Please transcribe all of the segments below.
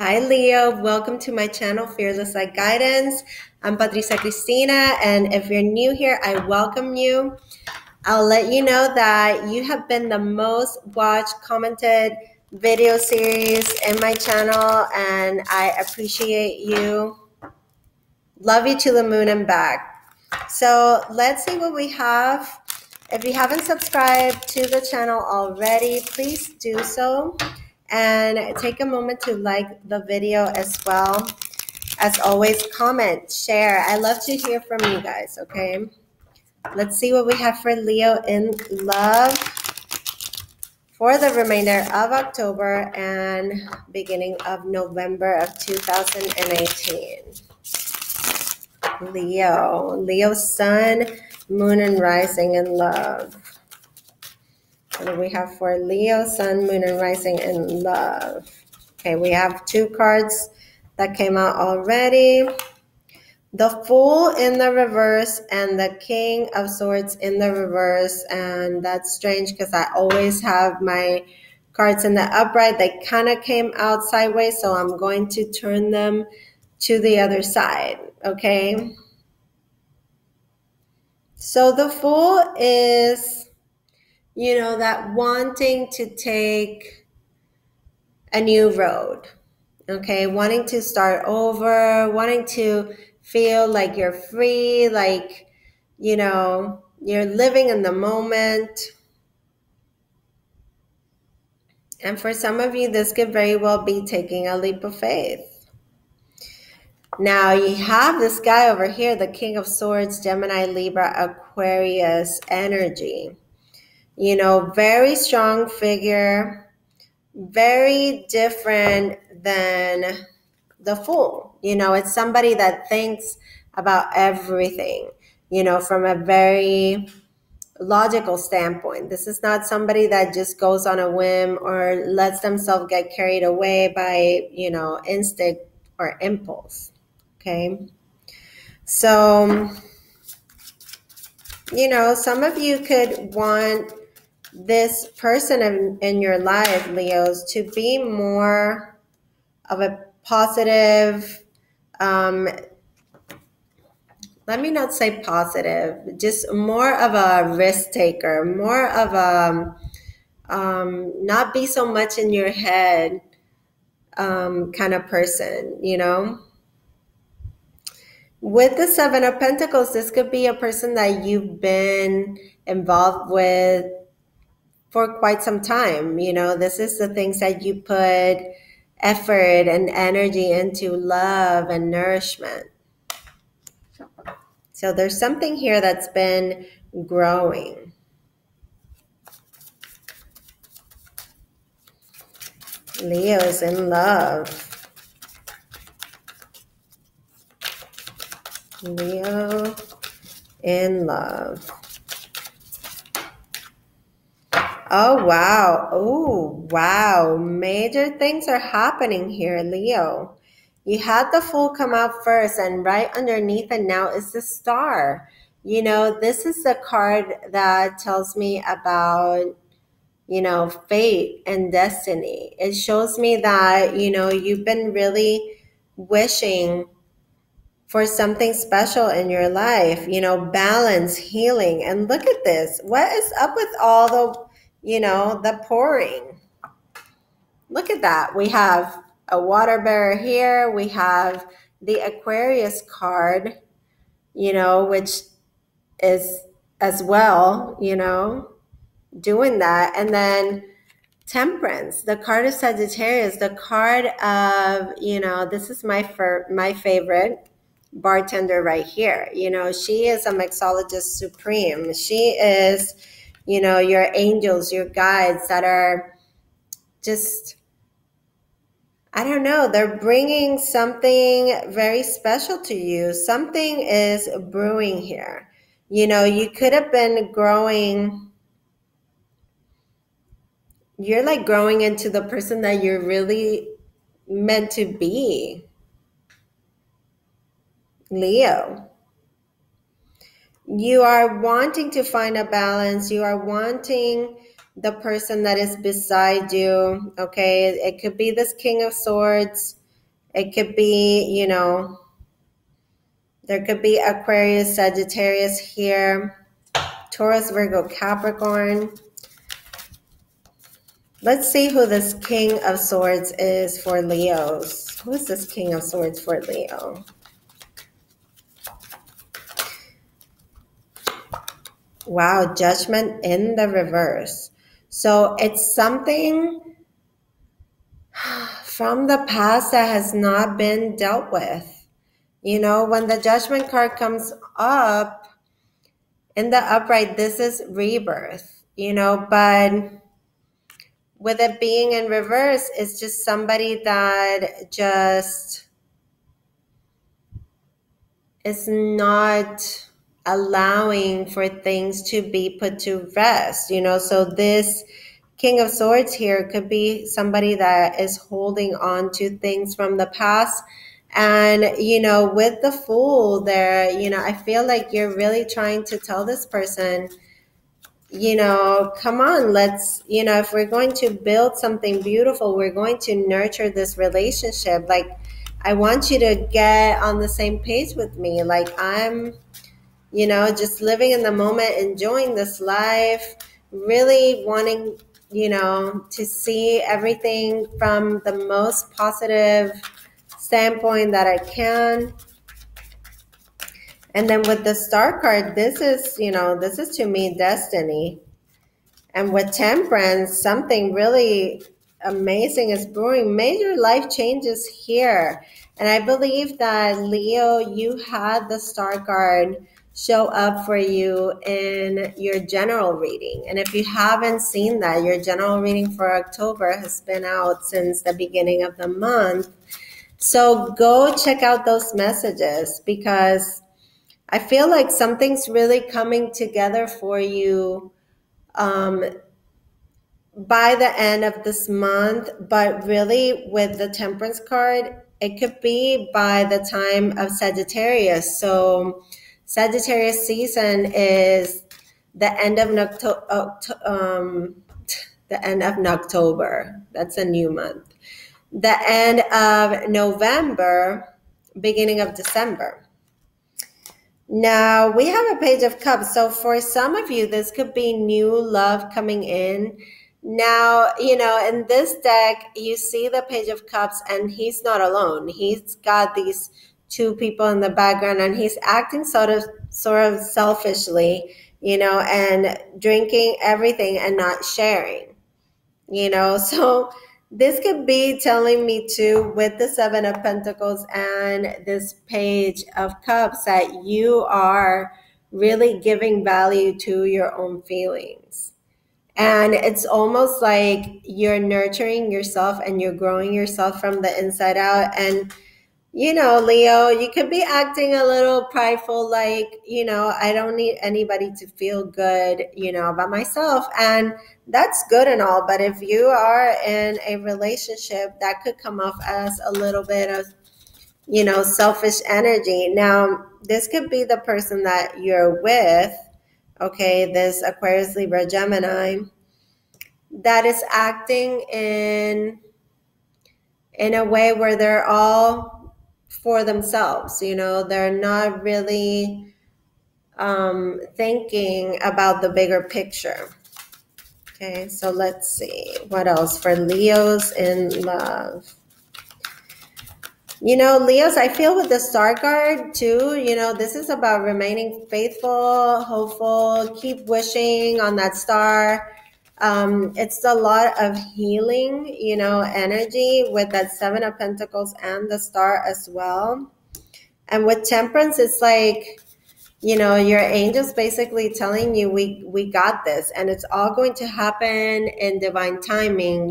Hi Leo, welcome to my channel, Fearless Light Guidance. I'm Patricia Cristina, and if you're new here, I welcome you. I'll let you know that you have been the most watched, commented video series in my channel, and I appreciate you. Love you to the moon and back. So let's see what we have. If you haven't subscribed to the channel already, please do so. And take a moment to like the video as well. As always, comment, share. I love to hear from you guys, okay? Let's see what we have for Leo in love for the remainder of October and beginning of November of 2018. Leo sun, moon, and rising in love. What do we have for Leo, sun, moon, and rising in love? Okay, we have two cards that came out already. The Fool in the reverse and the King of Swords in the reverse. And that's strange because I always have my cards in the upright. They kind of came out sideways, so I'm going to turn them to the other side, okay? So the Fool is, that wanting to take a new road, okay? Wanting to start over, wanting to feel like you're free, like, you're living in the moment. And for some of you, this could very well be taking a leap of faith. Now, you have this guy over here, the King of Swords, Gemini, Libra, Aquarius energy. Very strong figure, very different than the Fool. It's somebody that thinks about everything, from a very logical standpoint. This is not somebody that just goes on a whim or lets themselves get carried away by, instinct or impulse. Okay. So, some of you could want this person in your life, Leos, to be more of a positive, let me not say positive, just more of a risk taker, more of a not be so much in your head kind of person, With the Seven of Pentacles, this could be a person that you've been involved with for quite some time. This is the things that you put effort and energy into, love and nourishment. So there's something here that's been growing. Leo is in love. Leo in love. Oh, wow. Oh, wow. Major things are happening here, Leo. You had the Fool come out first, and right underneath it now is the Star. This is the card that tells me about, fate and destiny. It shows me that, you've been really wishing for something special in your life, balance, healing. And look at this. What is up with all the pouring? Look at that. We have a water bearer here. We have the Aquarius card, which is as well, doing that. And then Temperance, the card of Sagittarius, the card of, this is my favorite bartender right here. She is a mixologist supreme. She is, your angels, your guides that are just, I don't know, they're bringing something very special to you. Something is brewing here. You could have been growing, you're like growing into the person that you're really meant to be. Leo. You are wanting to find a balance. You are wanting the person that is beside you. Okay. It could be this King of Swords. It could be, there could be Aquarius, Sagittarius here, Taurus, Virgo, Capricorn. Let's see who this King of Swords is for Leos. Who is this King of Swords for Leo? Wow, Judgment in the reverse. So it's something from the past that has not been dealt with. When the Judgment card comes up in the upright, this is rebirth, but with it being in reverse, it's just somebody that just is not allowing for things to be put to rest, so this King of Swords here could be somebody that is holding on to things from the past. And, with the Fool there, I feel like you're really trying to tell this person, come on, let's, if we're going to build something beautiful, we're going to nurture this relationship. Like, I want you to get on the same page with me. Like, I'm, just living in the moment, enjoying this life, really wanting, to see everything from the most positive standpoint that I can. And then with the Star card, this is to me destiny. And with Temperance, something really amazing is brewing. Major life changes here. And I believe that, Leo, you had the Star card show up for you in your general reading. And if you haven't seen that, your general reading for October has been out since the beginning of the month. So go check out those messages, because I feel like something's really coming together for you by the end of this month. But really, with the Temperance card, it could be by the time of Sagittarius. So Sagittarius season is the end of October. That's a new month. The end of November, beginning of December. Now we have a Page of Cups. So for some of you, this could be new love coming in. Now, in this deck, you see the Page of Cups, and he's not alone. He's got these two people in the background, and he's acting sort of selfishly, and drinking everything and not sharing. So this could be telling me too, with the Seven of Pentacles and this Page of Cups, that you are really giving value to your own feelings. And it's almost like you're nurturing yourself and you're growing yourself from the inside out. And Leo, you could be acting a little prideful, like, I don't need anybody to feel good, about myself. And that's good and all. But if you are in a relationship, that could come off as a little bit of, selfish energy. Now, this could be the person that you're with, okay, this Aquarius, Libra, Gemini, that is acting in a way where they're all for themselves. They're not really thinking about the bigger picture. Okay, so let's see what else for Leos in love. Leos, I feel with the Star card too, this is about remaining faithful, hopeful, keep wishing on that star. It's a lot of healing, energy with that Seven of Pentacles and the Star as well. And with Temperance, it's like, your angels basically telling you, we got this, and it's all going to happen in divine timing.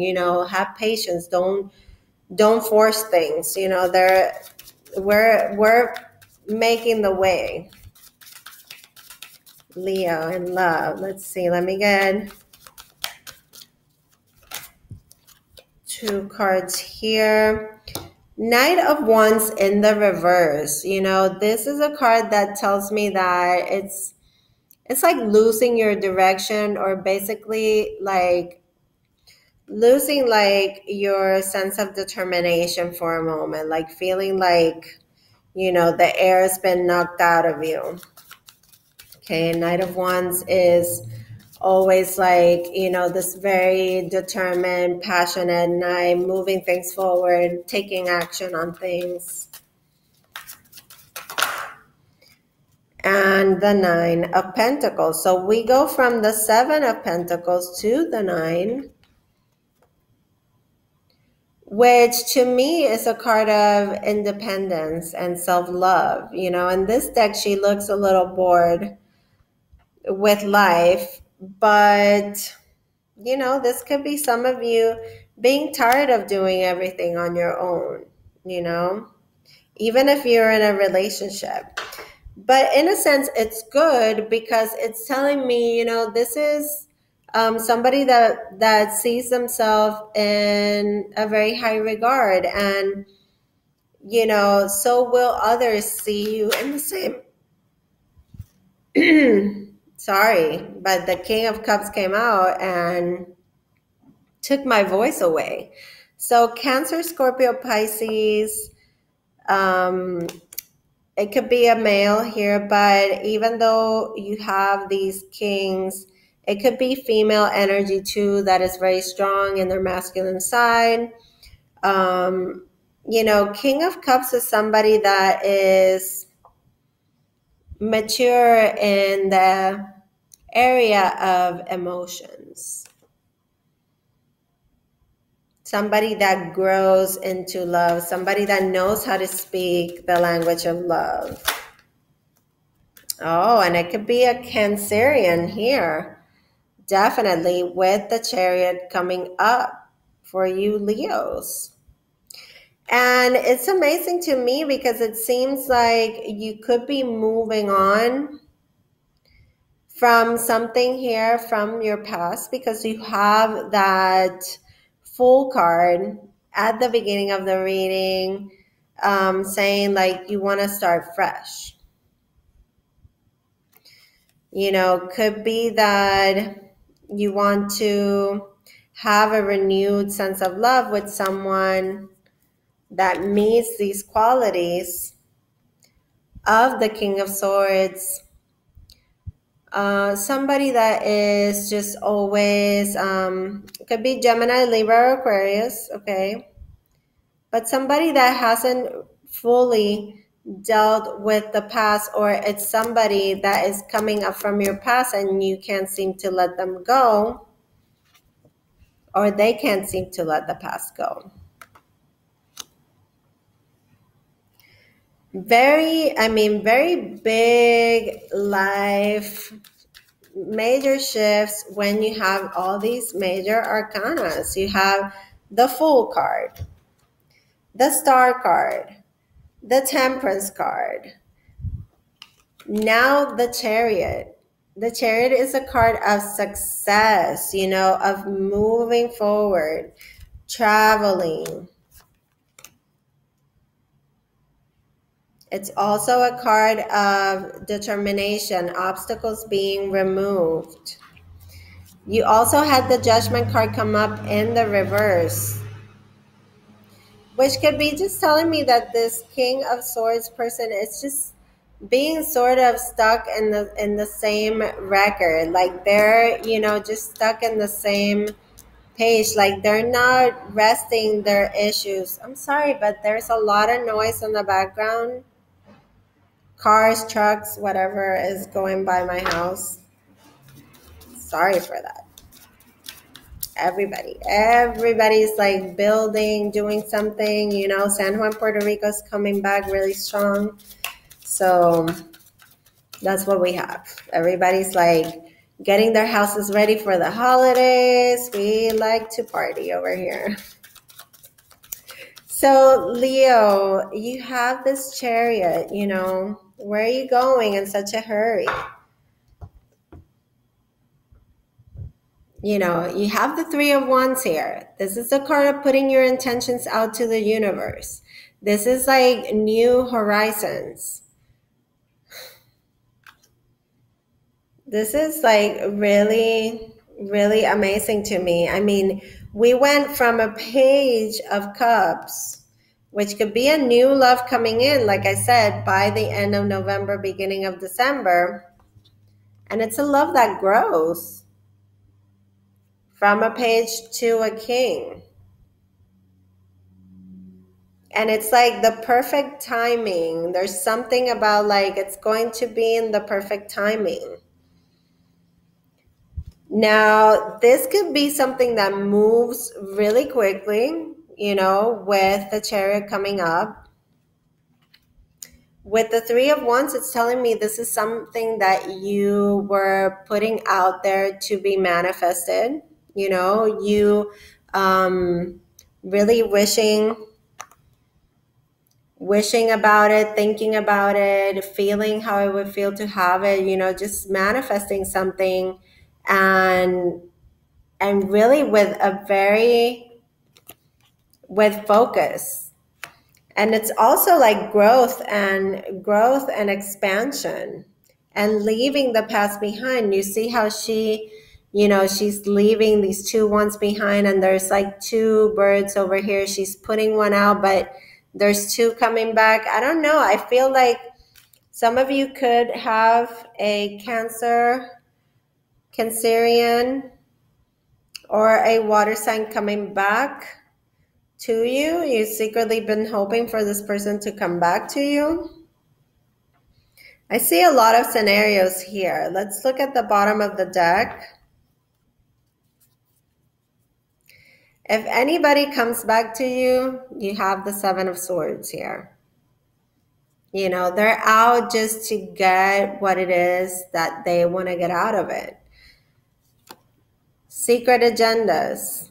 Have patience. Don't force things. We're making the way. Leo in love. Let's see. Let me get two cards here. Knight of Wands in the reverse. This is a card that tells me that it's like losing your direction, or basically like losing like your sense of determination for a moment, like feeling like, the air has been knocked out of you. Okay, Knight of Wands is always like, this very determined, passionate knight, moving things forward, taking action on things. And the Nine of Pentacles. So we go from the Seven of Pentacles to the Nine, which to me is a card of independence and self-love. In this deck, she looks a little bored with life, but this could be some of you being tired of doing everything on your own, even if you're in a relationship. But in a sense, it's good because it's telling me, this is somebody that sees themselves in a very high regard, and so will others see you in the same. Sorry, but the King of Cups came out and took my voice away. So Cancer, Scorpio, Pisces, it could be a male here, but even though you have these kings, it could be female energy too that is very strong in their masculine side. King of Cups is somebody that is mature in the area of emotions. Somebody that grows into love, somebody that knows how to speak the language of love. Oh, and it could be a Cancerian here. Definitely with the Chariot coming up for you Leos. And it's amazing to me because it seems like you could be moving on from something here from your past, because you have that Fool card at the beginning of the reading, saying like you want to start fresh. Could be that you want to have a renewed sense of love with someone that meets these qualities of the King of Swords. Somebody that is just always, could be Gemini, Libra, or Aquarius, okay? But somebody that hasn't fully dealt with the past, or it's somebody that is coming up from your past and you can't seem to let them go, or they can't seem to let the past go. Very big life, major shifts when you have all these major arcanas. You have the Fool card, the Star card, the Temperance card, now the Chariot. The Chariot is a card of success, of moving forward, traveling. It's also a card of determination, obstacles being removed. You also had the Judgment card come up in the reverse, which could be just telling me that this King of Swords person is just being sort of stuck in the same record. Like they're, just stuck in the same page. Like they're not resting their issues. I'm sorry, but there's a lot of noise in the background. Cars, trucks, whatever is going by my house. Sorry for that. Everybody's like building, doing something. San Juan, Puerto Rico's coming back really strong. So that's what we have. Everybody's like getting their houses ready for the holidays. We like to party over here. So Leo, you have this Chariot, where are you going in such a hurry? You have the Three of Wands here. This is a card of putting your intentions out to the universe. This is like new horizons. This is like really, really amazing to me. We went from a page of cups, which could be a new love coming in, like I said, by the end of November, beginning of December. And it's a love that grows from a page to a king. And it's like the perfect timing. There's something about like it's going to be in the perfect timing. Now, this could be something that moves really quickly, with the chariot coming up. With the Three of Wands, it's telling me this is something that you were putting out there to be manifested. You really wishing about it, thinking about it, feeling how it would feel to have it, just manifesting something, and really with focus. And it's also like growth and expansion and leaving the past behind. You see how she's leaving these two ones behind, and there's like two birds over here. She's putting one out, but there's two coming back. I don't know. I feel like some of you could have a Cancerian, or a water sign coming back to you. You've secretly been hoping for this person to come back to you. I see a lot of scenarios here. Let's look at the bottom of the deck. If anybody comes back to you, you have the Seven of Swords here. They're out just to get what it is that they want to get out of it. Secret agendas.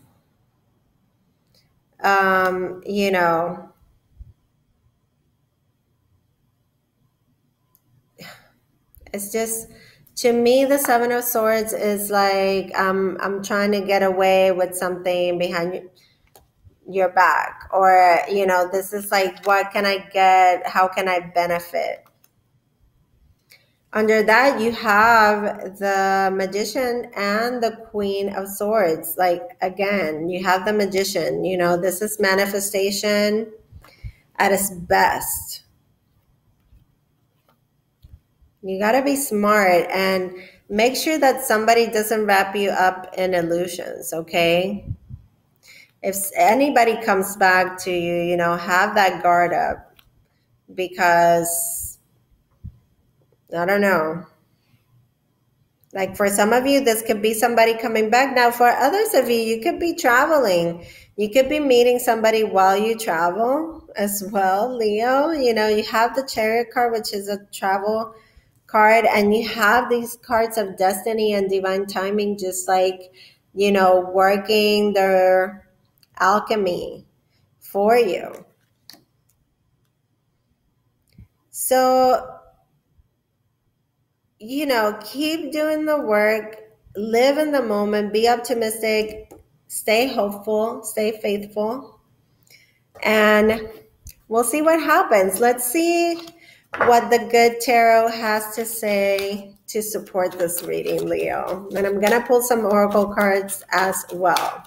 It's just, to me, the Seven of Swords is like, I'm trying to get away with something behind your back, or this is like, what can I get? How can I benefit? Under that, you have the Magician and the Queen of Swords. Like, again, you have the Magician. This is manifestation at its best. You got to be smart and make sure that somebody doesn't wrap you up in illusions, okay? If anybody comes back to you, have that guard up, because I don't know. Like, for some of you, this could be somebody coming back. Now, for others of you, you could be traveling. You could be meeting somebody while you travel as well, Leo. You have the Chariot card, which is a travel card, and you have these cards of destiny and divine timing, just like, working their alchemy for you. So, keep doing the work, live in the moment, be optimistic, stay hopeful, stay faithful, and we'll see what happens. Let's see what the good tarot has to say to support this reading, Leo. And I'm going to pull some oracle cards as well.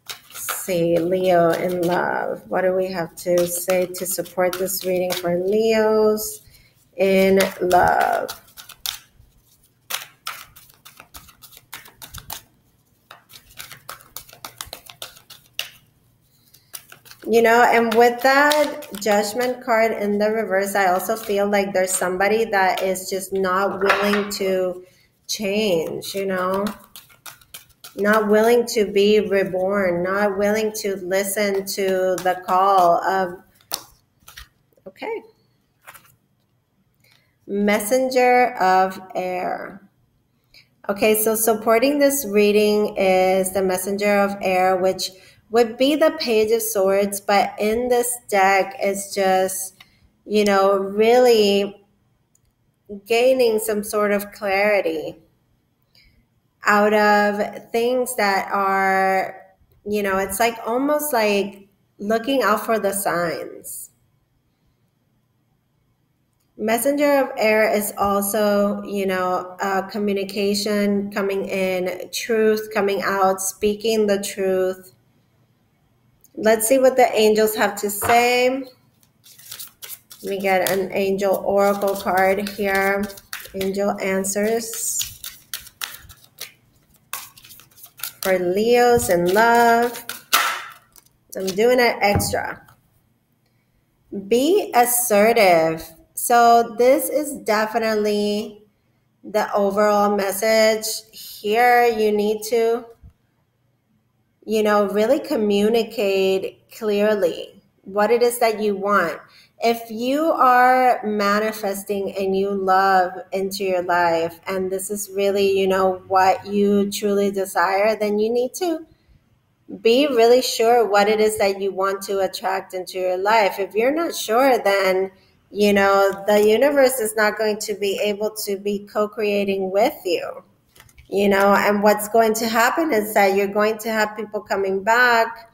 Let's see, Leo in love. What do we have to say to support this reading for Leos in love? And with that Judgment card in the reverse, I also feel like there's somebody that is just not willing to change, not willing to be reborn, not willing to listen to the call of, okay, Messenger of Air. Okay, so supporting this reading is the Messenger of Air, which would be the Page of Swords, but in this deck it's just, really gaining some sort of clarity out of things that are, it's like almost like looking out for the signs. Messenger of air is also, communication coming in, truth coming out, speaking the truth. Let's see what the angels have to say. Let me get an angel oracle card here. Angel answers for Leos in love. I'm doing it extra. Be assertive. So this is definitely the overall message here. You need to, really communicate clearly what it is that you want. If you are manifesting a new love into your life, and this is really, what you truly desire, then you need to be really sure what it is that you want to attract into your life. If you're not sure, then, the universe is not going to be able to be co-creating with you. And what's going to happen is that you're going to have people coming back,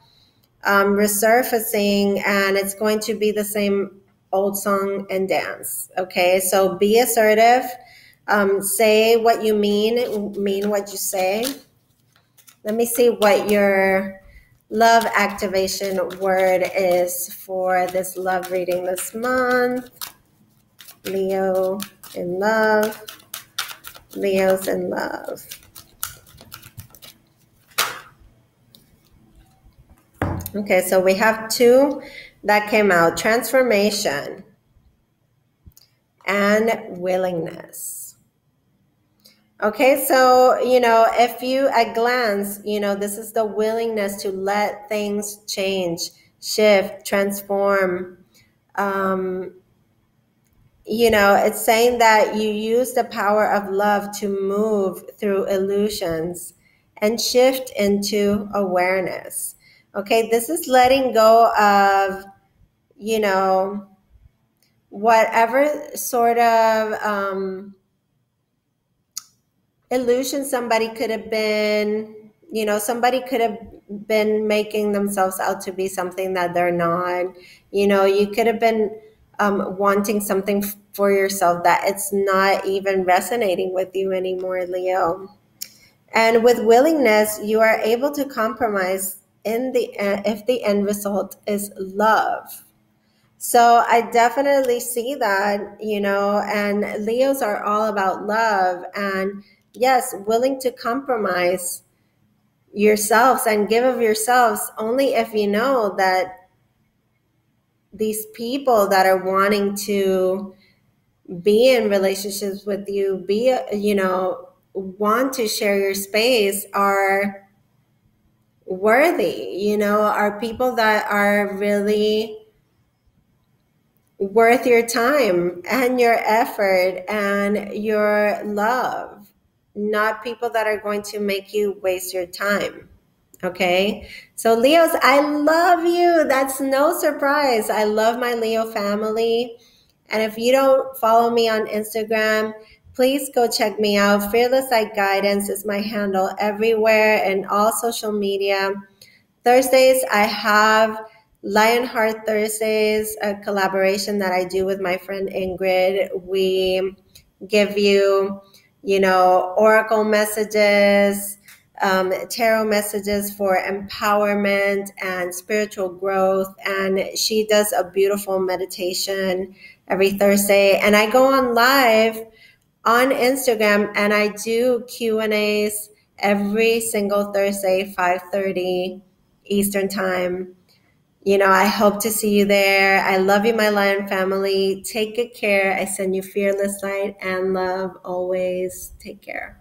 resurfacing, and it's going to be the same old song and dance. Okay, so be assertive. Say what you mean what you say. Let me see what your love activation word is for this love reading this month. Leo in love. Leo's in love. Okay, so we have two that came out: transformation and willingness. Okay, so, if you at glance, this is the willingness to let things change, shift, transform. It's saying that you use the power of love to move through illusions and shift into awareness. Okay, this is letting go of, whatever sort of illusion somebody could have been. Somebody could have been making themselves out to be something that they're not. You could have been wanting something for yourself that it's not even resonating with you anymore, Leo. And with willingness, you are able to compromise in the if the end result is love. So I definitely see that, and Leos are all about love, and yes, willing to compromise yourselves and give of yourselves only if you know that these people that are wanting to be in relationships with you, want to share your space, are worthy, are people that are really worth your time and your effort and your love, not people that are going to make you waste your time. Okay, so Leos, I love you. That's no surprise. I love my Leo family. And if you don't follow me on Instagram, please go check me out. Fearless Light Guidance is my handle everywhere and all social media. Thursdays, I have Lionheart Thursdays, a collaboration that I do with my friend Ingrid. We give you, oracle messages, tarot messages for empowerment and spiritual growth. And she does a beautiful meditation every Thursday. And I go on live on Instagram and I do Q&As every single Thursday, 5:30 Eastern time. I hope to see you there. I love you, my Lion family. Take good care. I send you fearless light and love always. Take care.